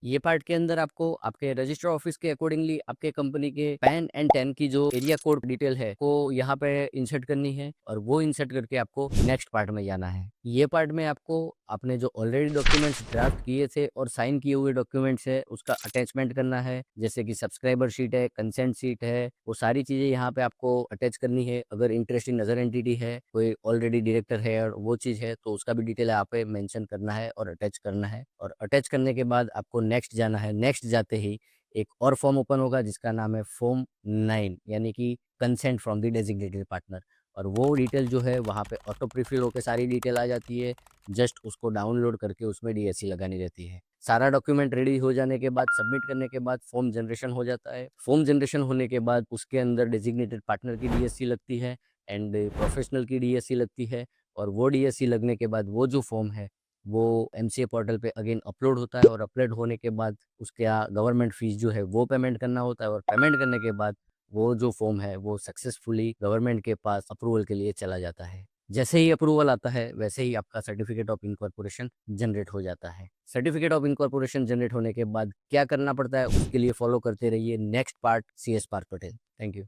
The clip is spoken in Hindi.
ये पार्ट के अंदर आपको आपके रजिस्टर ऑफिस के अकॉर्डिंगली आपके कंपनी के पैन एंड टैन की जो एरिया कोड डिटेल है वो यहाँ पे इंसर्ट करनी है और वो इंसर्ट करके आपको नेक्स्ट पार्ट में जाना है। ये पार्ट में आपको आपने जो ऑलरेडी डॉक्यूमेंट्स ड्राफ्ट किए थे और साइन किए हुए डॉक्यूमेंट्स है उसका अटैचमेंट करना है, जैसे कि सब्सक्राइबर शीट है, कंसेंट शीट है, वो सारी चीजें यहाँ पे आपको अटैच करनी है। अगर इंटरेस्टिंग अदर एंटिटी है, कोई ऑलरेडी डायरेक्टर है और वो चीज है तो उसका भी डिटेल यहाँ पे मेंशन करना है और अटैच करना है। और अटैच करने के बाद आपको नेक्स्ट जाना है। नेक्स्ट जाते ही एक और फॉर्म ओपन होगा जिसका नाम है फॉर्म 9, यानी कि consent from the designated partner. और वो डिटेल जो है वहाँ पे ऑटो प्रीफिल होकर सारी डिटेल आ जाती है। जस्ट उसको डाउनलोड करके उसमें डीएससी लगानी रहती है। सारा डॉक्यूमेंट रेडी हो जाने के बाद सबमिट करने के बाद फॉर्म जनरेशन हो जाता है। फॉर्म जनरेशन होने के बाद उसके अंदर डेजिग्नेटेड पार्टनर की डीएससी लगती है एंड प्रोफेशनल की डीएससी लगती है। और वो डीएससी लगने के बाद वो जो फॉर्म है वो एमसीए पोर्टल पे अगेन अपलोड होता है और अपलोड होने के बाद उसके गवर्नमेंट फीस जो है वो पेमेंट करना होता है। और पेमेंट करने के बाद वो जो फॉर्म है वो सक्सेसफुली गवर्नमेंट के पास अप्रूवल के लिए चला जाता है। जैसे ही अप्रूवल आता है वैसे ही आपका सर्टिफिकेट ऑफ इनकॉर्पोरेशन जनरेट हो जाता है। सर्टिफिकेट ऑफ इनकॉर्पोरेशन जनरेट होने के बाद क्या करना पड़ता है उसके लिए फॉलो करते रहिए next part CS park Patel. Thank you.